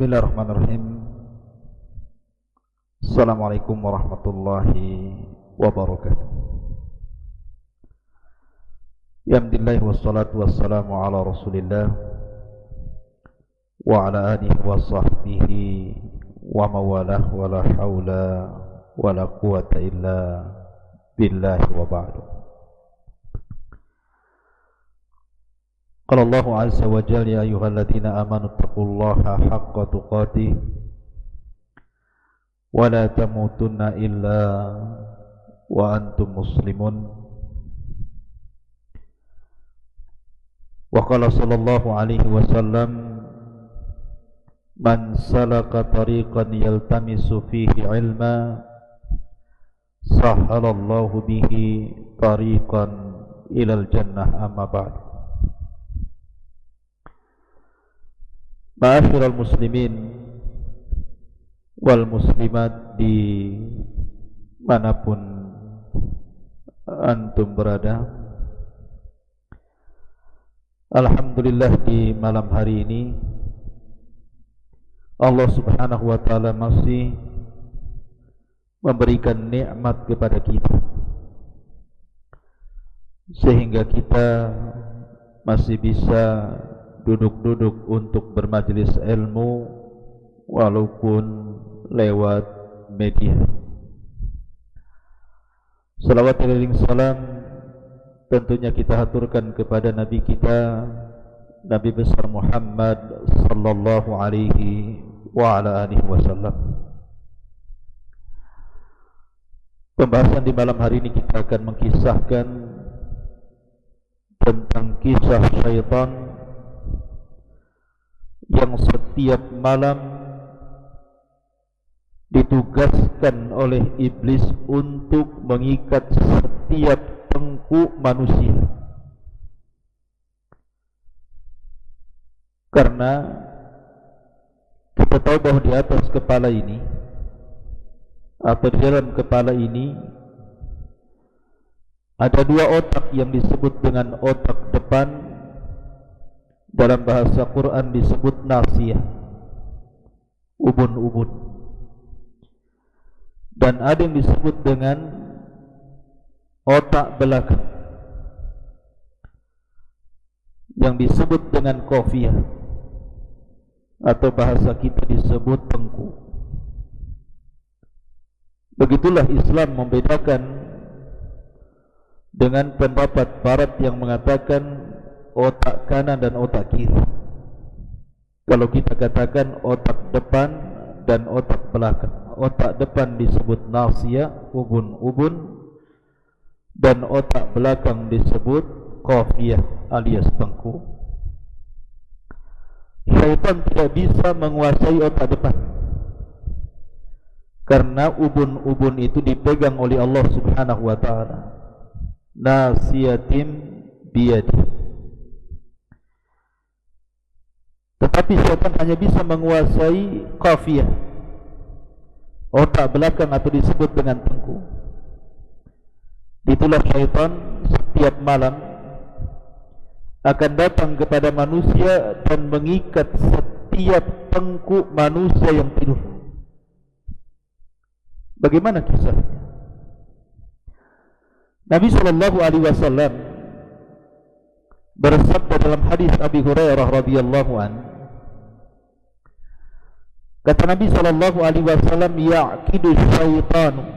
Bismillahirrahmanirrahim. Assalamualaikum warahmatullahi wabarakatuh. Alhamdulillah wassalatu wassalamu ala Rasulillah wa ala alihi wa sahbihi wa mawalah wa la hawla wa la quwata illa billahi wa ba'du. Qala Allahu azza wa jalla ya ayyuhalladzina amanu taqullaha haqqa tuqatih wa la tamutunna illa wa antum muslimun. Wa qala sallallahu alaihi wasallam man salaka tariqan yaltamisu fihi ilma sahhalallahu bihi tariqan ilal jannah amma ba'du. Ma'asyiral muslimin wal muslimat di manapun antum berada, alhamdulillah di malam hari ini Allah subhanahu wa ta'ala masih memberikan nikmat kepada kita sehingga kita masih bisa duduk-duduk untuk bermajelis ilmu walaupun lewat media. Salawat dan salam tentunya kita haturkan kepada Nabi kita, Nabi besar Muhammad sallallahu alaihi wa ala alihi wasallam. Pembahasan di malam hari ini kita akan mengkisahkan tentang kisah syaitan yang setiap malam ditugaskan oleh iblis untuk mengikat setiap tengkuk manusia. Karena kita tahu bahwa di atas kepala ini atau di dalam kepala ini ada dua otak yang disebut dengan otak depan. Dalam bahasa Quran disebut nasiyah, ubun-ubun. Dan ada yang disebut dengan otak belakang yang disebut dengan qafiyah, atau bahasa kita disebut tengkuk. Begitulah Islam membedakan dengan pendapat barat yang mengatakan otak kanan dan otak kiri. Kalau kita katakan otak depan dan otak belakang, otak depan disebut nasiyah, ubun-ubun, dan otak belakang disebut qafiyah alias tengkuk. Syaitan tidak bisa menguasai otak depan karena ubun-ubun itu dipegang oleh Allah subhanahu wa ta'ala. Nasiyatim biyadi. Tetapi syaitan hanya bisa menguasai qafiyah, otak belakang atau disebut dengan tengkuk. Itulah syaitan setiap malam akan datang kepada manusia dan mengikat setiap tengkuk manusia yang tidur. Bagaimana kisahnya? Nabi SAW bersabda dalam hadis Abi Hurairah radhiyallahu anhu, kata Nabi SAW, ya'kidu syaitanu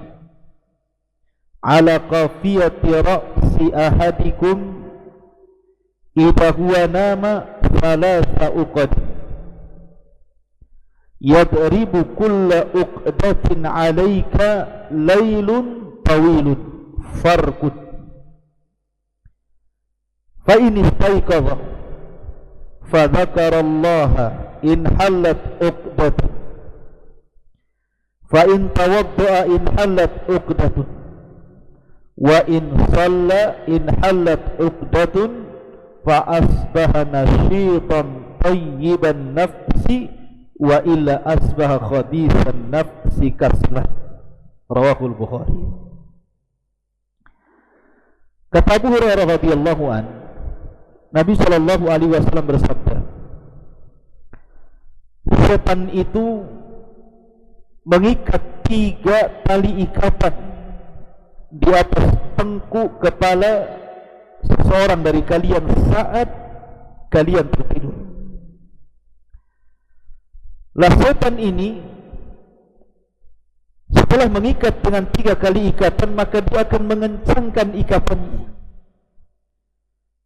ala qafiyati ra'si ahadikum idha huwa nama thalatha uqad yadribu kulla uqdatin alayka laylun tawilun farqud fa in istayqadha fa dhakara Allah in halat uqdatun fa in tawadda'a in halat uqdatun wa in shalla in halat uqdatun fa asbaha nashitan tayyiban nafsi wa illa asbaha khadisan nafsi kaslah. Rawahul Bukhari. Kata Abu Hurairah radhiyallahu an, Nabi sallallahu alaihi wasallam bersabda, setan itu mengikat 3 tali ikatan di atas tengkuk kepala seseorang dari kalian saat kalian tertidur. Lah setan ini setelah mengikat dengan 3 kali ikatan, maka dia akan mengencangkan ikatannya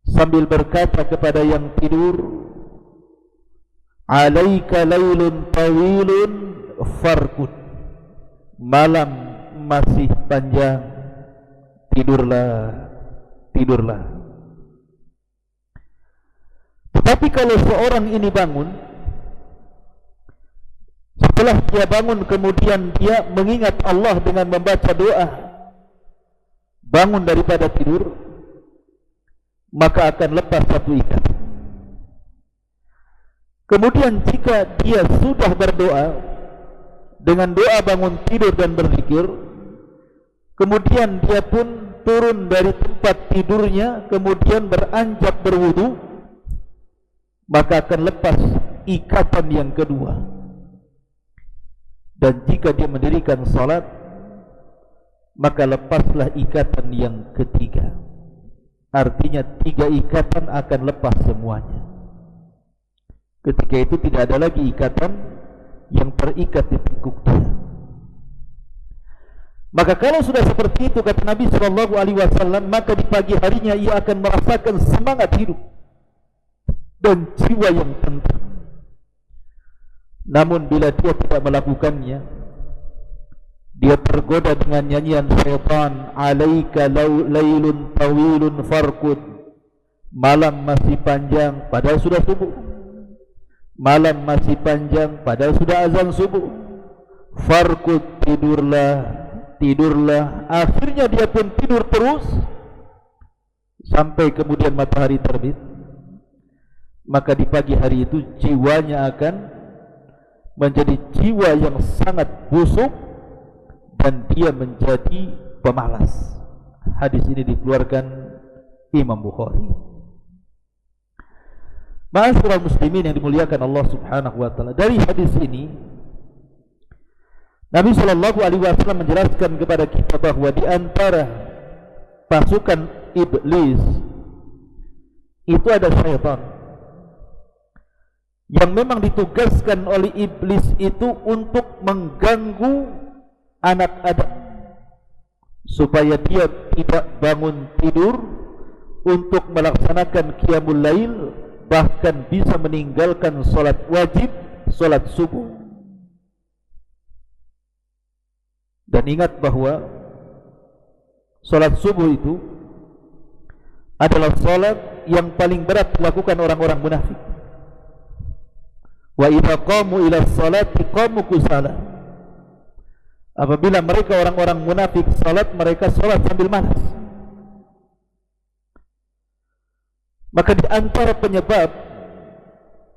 sambil berkata kepada yang tidur, alaika lailun tawilun farqud, malam masih panjang, tidurlah, tidurlah. Tetapi kalau seorang ini bangun, setelah dia bangun kemudian dia mengingat Allah dengan membaca doa, bangun daripada tidur, maka akan lepas satu ikatan. Kemudian jika dia sudah berdoa dengan doa bangun tidur dan berzikir, kemudian dia pun turun dari tempat tidurnya, kemudian beranjak berwudu, maka akan lepas ikatan yang kedua. Dan jika dia mendirikan salat, maka lepaslah ikatan yang ketiga. Artinya 3 ikatan akan lepas semuanya. Ketika itu tidak ada lagi ikatan yang terikat di tengkuk dia. Maka kalau sudah seperti itu, kata Nabi SAW, maka di pagi harinya ia akan merasakan semangat hidup dan jiwa yang tenang. Namun bila dia tidak melakukannya, dia tergoda dengan nyanyian syaitan, alaika lailun tawilun farqud, malam masih panjang padahal sudah subuh, malam masih panjang padahal sudah azan subuh, farqud, tidurlah, tidurlah. Akhirnya dia pun tidur terus sampai kemudian matahari terbit. Maka di pagi hari itu jiwanya akan menjadi jiwa yang sangat busuk dan dia menjadi pemalas. Hadis ini dikeluarkan Imam Bukhari. Ma'asyiral muslimin yang dimuliakan Allah Subhanahu wa taala, dari hadis ini Nabi sallallahu alaihi wasallam menjelaskan kepada kita bahwa di antara pasukan iblis itu ada syaitan yang memang ditugaskan oleh iblis itu untuk mengganggu anak Adam supaya dia tidak bangun tidur untuk melaksanakan qiyamul lail, bahkan bisa meninggalkan solat wajib, solat subuh. Dan ingat bahwa solat subuh itu adalah solat yang paling berat dilakukan orang-orang munafik. Wa idza qamu ila sholati qamu kusala. Apabila mereka orang-orang munafik salat, mereka salat sambil malas. Maka di antara penyebab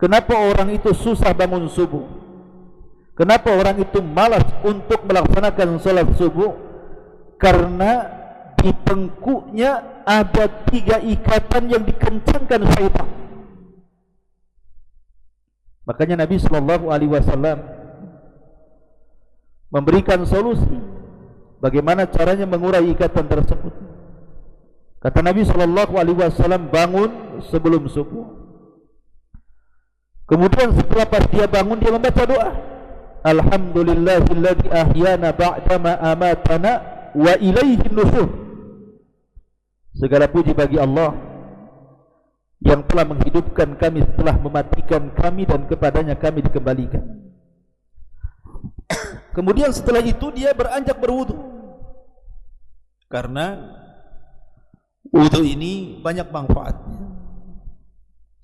kenapa orang itu susah bangun subuh, kenapa orang itu malas untuk melaksanakan salat subuh, karena di tengkuknya ada 3 ikatan yang dikencangkan syaitan. Makanya Nabi SAW memberikan solusi bagaimana caranya mengurai ikatan tersebut. Kata Nabi SAW, bangun sebelum subuh. Kemudian setelah pas dia bangun, dia membaca doa, alhamdulillahilladzi ahyana ba'dama amatana wa ilaihin nusyur. Segala puji bagi Allah yang telah menghidupkan kami setelah mematikan kami, dan kepadanya kami dikembalikan. Kemudian setelah itu dia beranjak berwudu, karena wudu ini banyak manfaatnya.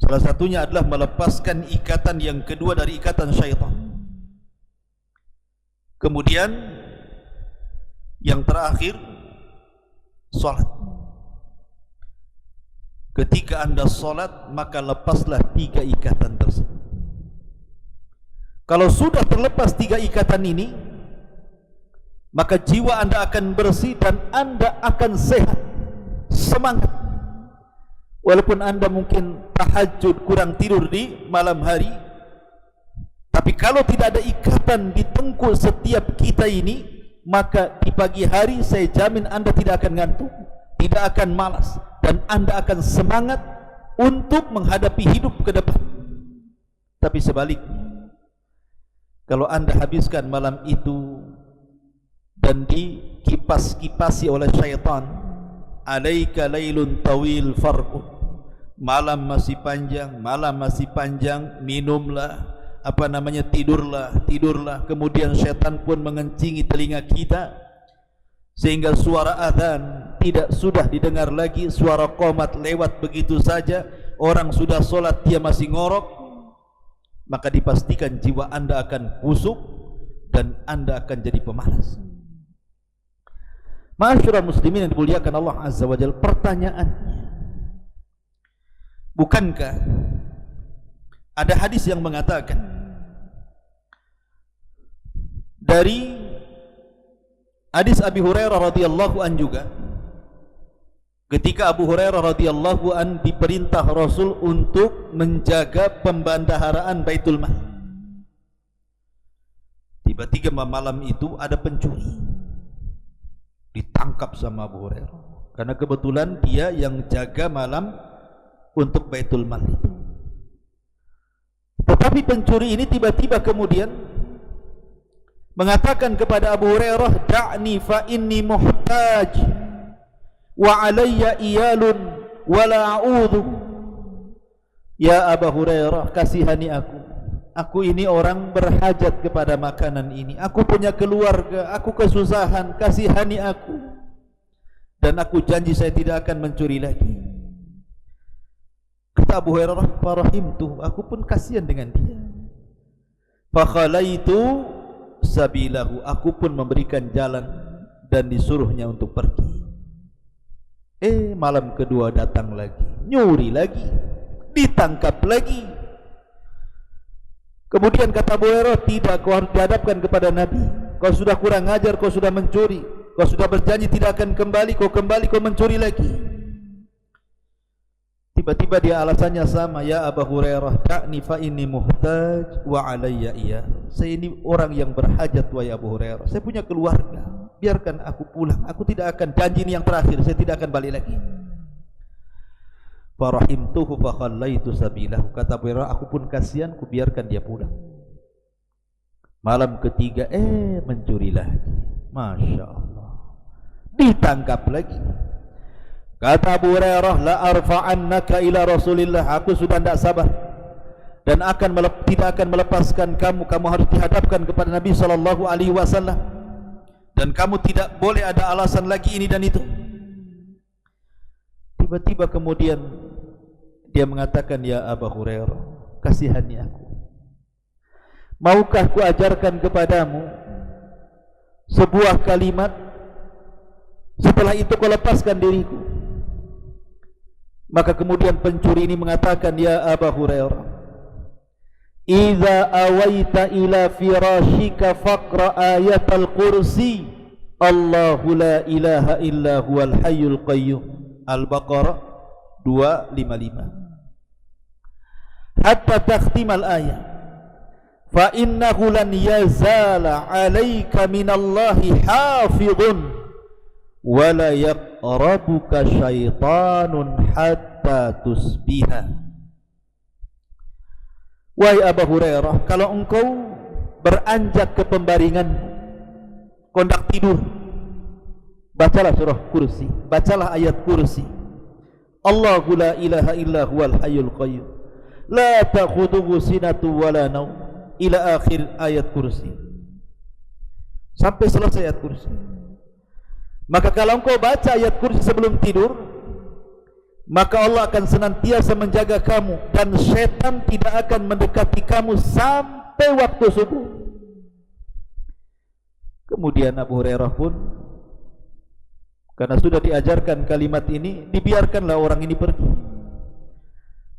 Salah satunya adalah melepaskan ikatan yang kedua dari ikatan syaitan. Kemudian yang terakhir, salat. Ketika anda salat, maka lepaslah 3 ikatan tersebut. Kalau sudah terlepas 3 ikatan ini, maka jiwa anda akan bersih dan anda akan sehat, semangat. Walaupun anda mungkin tahajud, kurang tidur di malam hari, tapi Tapi kalau tidak ada ikatan di tengkuk setiap kita ini, maka di pagi hari saya jamin anda tidak akan ngantuk, tidak akan malas, dan anda akan semangat untuk menghadapi hidup ke depan. Tapi sebaliknya, kalau anda habiskan malam itu dan dikipas-kipasi oleh syaitan, alaika lailun tawil farqud, malam masih panjang, minumlah, tidurlah. Kemudian syaitan pun mengencingi telinga kita sehingga suara azan tidak sudah didengar lagi, suara qomat lewat begitu saja, orang sudah solat dia masih ngorok, maka dipastikan jiwa anda akan busuk dan anda akan jadi pemalas. Ma'asyiral muslimin yang dimuliakan Allah Azza wa Jalla, pertanyaannya, bukankah ada hadis yang mengatakan dari hadis Abi Hurairah radhiyallahu an juga, ketika Abu Hurairah radhiyallahu an diperintah Rasul untuk menjaga pembendaharaan Baitul Mal, tiba-tiba malam itu ada pencuri, ditangkap sama Abu Hurairah karena kebetulan dia yang jaga malam untuk Baitul Mal itu. Tetapi pencuri ini tiba-tiba kemudian mengatakan kepada Abu Hurairah, da'ni fa inni muhtaj wa alayya iyalun wa la a'udhu. Ya Abu Hurairah, kasihani aku ini orang berhajat kepada makanan ini, aku punya keluarga, aku kesusahan, kasihani aku, dan aku janji saya tidak akan mencuri lagi. Kata Abu Hurairah, farahimtu, aku pun kasihan dengan dia. Fakhalaitu sabilahu, aku pun memberikan jalan dan disuruhnya untuk pergi. Malam kedua datang lagi, nyuri lagi, ditangkap lagi. Kemudian kata Abu Hurairah, tidak, kau harus dihadapkan kepada Nabi. Kau sudah kurang ajar, kau sudah mencuri, kau sudah berjanji tidak akan kembali, kau mencuri lagi. Tiba-tiba dia alasannya sama, ya Abu Hurairah, da'ni fa inni muhtaj wa alayya iya. Saya ini orang yang berhajat wahai Abu Hurairah, saya punya keluarga, biarkan aku pulang, aku tidak akan, janji ini yang terakhir, saya tidak akan balik lagi. Farahimtuhu fa khallaitu sabilahu, kata Abu Hurairah, aku pun kasihan, ku biarkan dia pulang. Malam ketiga mencuri lagi, Masya Allah, ditangkap lagi. Kata Abu Hurairah, la arfa'annaka ila Rasulillah, aku sudah tidak sabar dan tidak akan melepaskan kamu harus dihadapkan kepada Nabi sallallahu alaihi wasallam, dan kamu tidak boleh ada alasan lagi ini dan itu. Tiba-tiba kemudian dia mengatakan, ya Abu Hurairah, kasihani aku, maukah ku ajarkan kepadamu sebuah kalimat, setelah itu kau lepaskan diriku. Maka kemudian pencuri ini mengatakan, ya Abu Hurairah, idza awaita ila firashika faqra ayatal kursi, Allahu la ilaha illa huwal hayyul qayyum, Al-Baqarah 255, hatta takhtimal ayat, fa innahu lan yazala alayka minallahi hafidhun wa la yaqrabuka syaitanun hatta tusbiha. Wahai Abu Hurairah, kalau engkau beranjak ke pembaringan, kau hendak tidur, bacalah surah Kursi, bacalah ayat Kursi, Allahu la ilaha illa huwal hayyul qayyum, la ta'khudhuhu sinatu wa la naum, ila akhir ayat Kursi, sampai selesai ayat Kursi. Maka kalau engkau baca ayat Kursi sebelum tidur, maka Allah akan senantiasa menjaga kamu dan syaitan tidak akan mendekati kamu sampai waktu subuh. Kemudian Abu Hurairah pun, karena sudah diajarkan kalimat ini, dibiarkanlah orang ini pergi.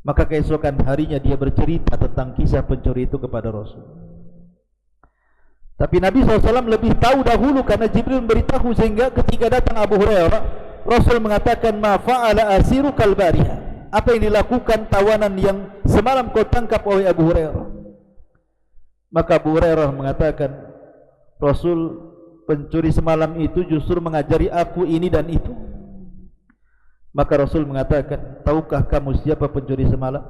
Maka keesokan harinya dia bercerita tentang kisah pencuri itu kepada Rasul. Tapi Nabi SAW lebih tahu dahulu karena Jibril memberitahu, sehingga ketika datang Abu Hurairah, Rasul mengatakan, ma fa'ala asiru kalbariha, apa yang dilakukan tawanan yang semalam kau tangkap oleh Abu Hurairah. Maka Abu Hurairah mengatakan, Rasul, pencuri semalam itu justru mengajari aku ini dan itu. Maka Rasul mengatakan, tahukah kamu siapa pencuri semalam?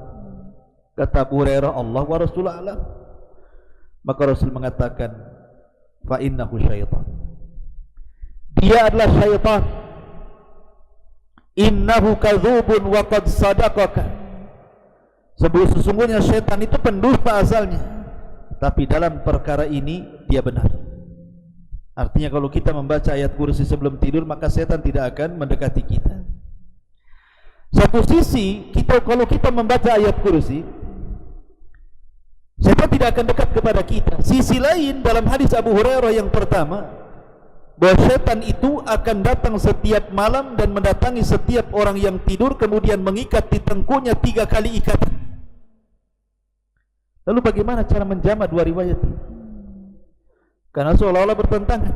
Kata Abu Hurairah, Allah wa Rasul a'lam. Maka Rasul mengatakan, fa innahu syaitan. Dia adalah syaitan. Innahu kadzubun wa qad sadaqaka. Sesungguhnya syaitan itu pendusta asalnya, tapi dalam perkara ini dia benar. Artinya kalau kita membaca ayat kursi sebelum tidur, maka syaitan tidak akan mendekati kita. Satu sisi, kalau kita membaca ayat kursi, syaitan tidak akan dekat kepada kita. Sisi lain, dalam hadis Abu Hurairah yang pertama, bahwa syaitan itu akan datang setiap malam dan mendatangi setiap orang yang tidur, kemudian mengikat di tengkuknya 3 kali ikatan. Lalu bagaimana cara menjama dua riwayat ini? Karena seolah-olah bertentangan.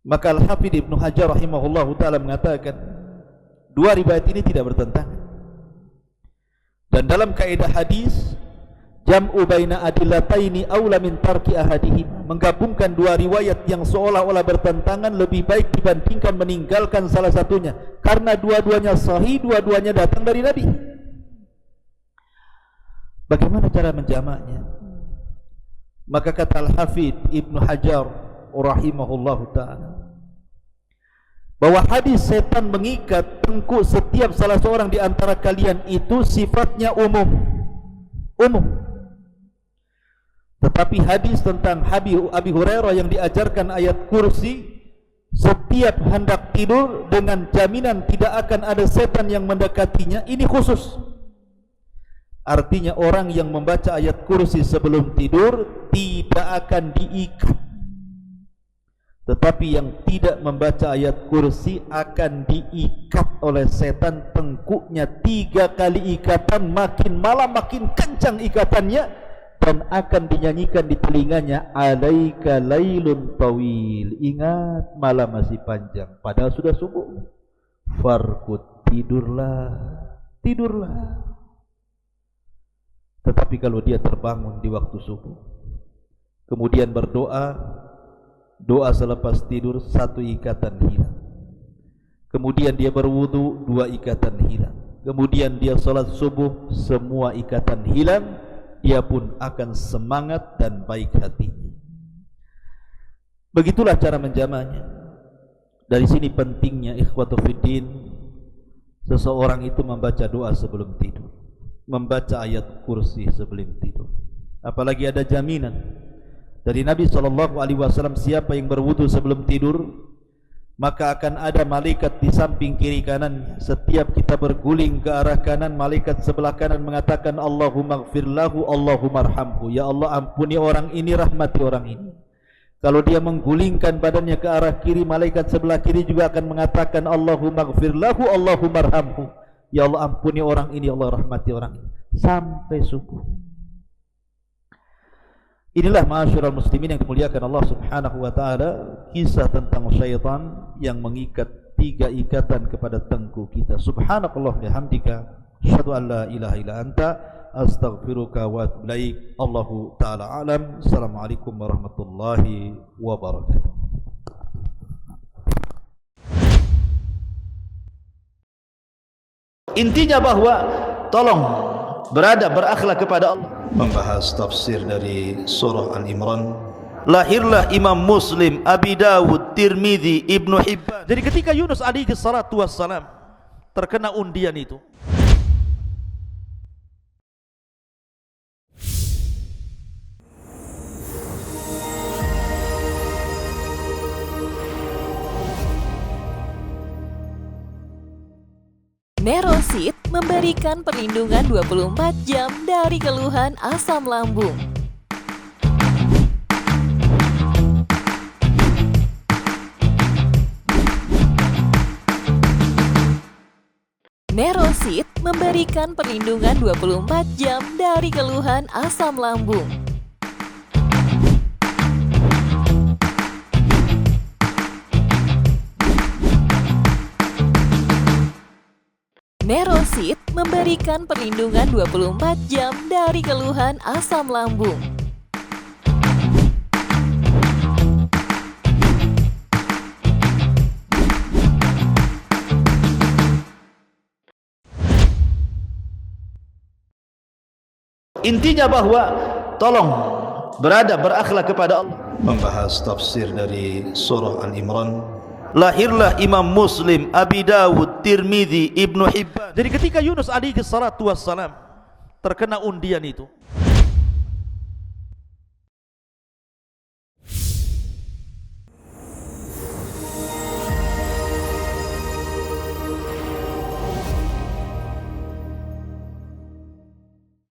Maka Al-Hafidh Ibnu Hajar rahimahullahu ta'ala mengatakan, dua riwayat ini tidak bertentangan. Dan dalam kaidah hadis, jam'u baina adillataini aula min tarki ahadihim, menggabungkan dua riwayat yang seolah-olah bertentangan lebih baik dibandingkan meninggalkan salah satunya, karena dua-duanya sahih, dua-duanya datang dari Nabi. Bagaimana cara menjamaknya? Maka kata Al-Hafidh Ibnu Hajar rahimahullahu ta'ala, bahwa hadis setan mengikat tengkuk setiap salah seorang di antara kalian itu sifatnya umum. Tetapi hadis tentang Abi Hurairah yang diajarkan ayat kursi setiap hendak tidur dengan jaminan tidak akan ada setan yang mendekatinya, ini khusus. Artinya orang yang membaca ayat kursi sebelum tidur tidak akan diikat. Tetapi yang tidak membaca ayat kursi akan diikat oleh setan, tengkuknya 3 kali ikatan, makin malam makin kencang ikatannya, dan akan dinyanyikan di telinganya, alaika lailun tawil, ingat malam masih panjang, padahal sudah subuh. Farqud, tidurlah. Tetapi kalau dia terbangun di waktu subuh, kemudian berdoa, doa selepas tidur 1 ikatan hilang. Kemudian dia berwudu, 2 ikatan hilang. Kemudian dia salat subuh, semua ikatan hilang. Dia pun akan semangat dan baik hatinya. Begitulah cara menjamahnya. Dari sini pentingnya ikhwatu fiddin, seseorang itu membaca doa sebelum tidur, membaca ayat kursi sebelum tidur. Apalagi ada jaminan dari Nabi SAW, siapa yang berwudu sebelum tidur, maka akan ada malaikat di samping kiri kanan. Setiap kita berguling ke arah kanan, malaikat sebelah kanan mengatakan, Allahumma gfir lahu, Allahumma arhamhu, ya Allah ampuni orang ini, rahmati orang ini. Kalau dia menggulingkan badannya ke arah kiri, malaikat sebelah kiri juga akan mengatakan, Allahumma gfir lahu, Allahumma arhamhu, ya Allah ampuni orang ini, Allah rahmati orang ini, sampai subuh. Inilah ma'asyiral muslimin yang dimuliakan Allah subhanahu wa ta'ala, kisah tentang syaitan yang mengikat 3 ikatan kepada tengkuk kita. Subhanakallah bihamdika, asyhadu an la ilaha illa anta, astaghfiruka wa atubu ilaik. Allahu ta'ala alam. Assalamualaikum warahmatullahi wabarakatuh. Intinya bahwa tolong berakhlak kepada Allah. Membahas tafsir dari surah Al-Imran. Lahirlah Imam Muslim, Abi Dawud, Tirmidzi, Ibnu Hibban. Jadi ketika Yunus alaihi salatu wassalam terkena undian itu, Nerosit memberikan perlindungan 24 jam dari keluhan asam lambung. Nerosit memberikan perlindungan 24 jam dari keluhan asam lambung. Nerosit memberikan perlindungan 24 jam dari keluhan asam lambung. Intinya bahwa tolong berakhlak kepada Allah. Membahas tafsir dari surah Al-Imran. Lahirlah Imam Muslim, Abi Dawud, Tirmidzi, Ibnu Hibban. Jadi ketika Yunus alaihi salatu wassalam terkena undian itu,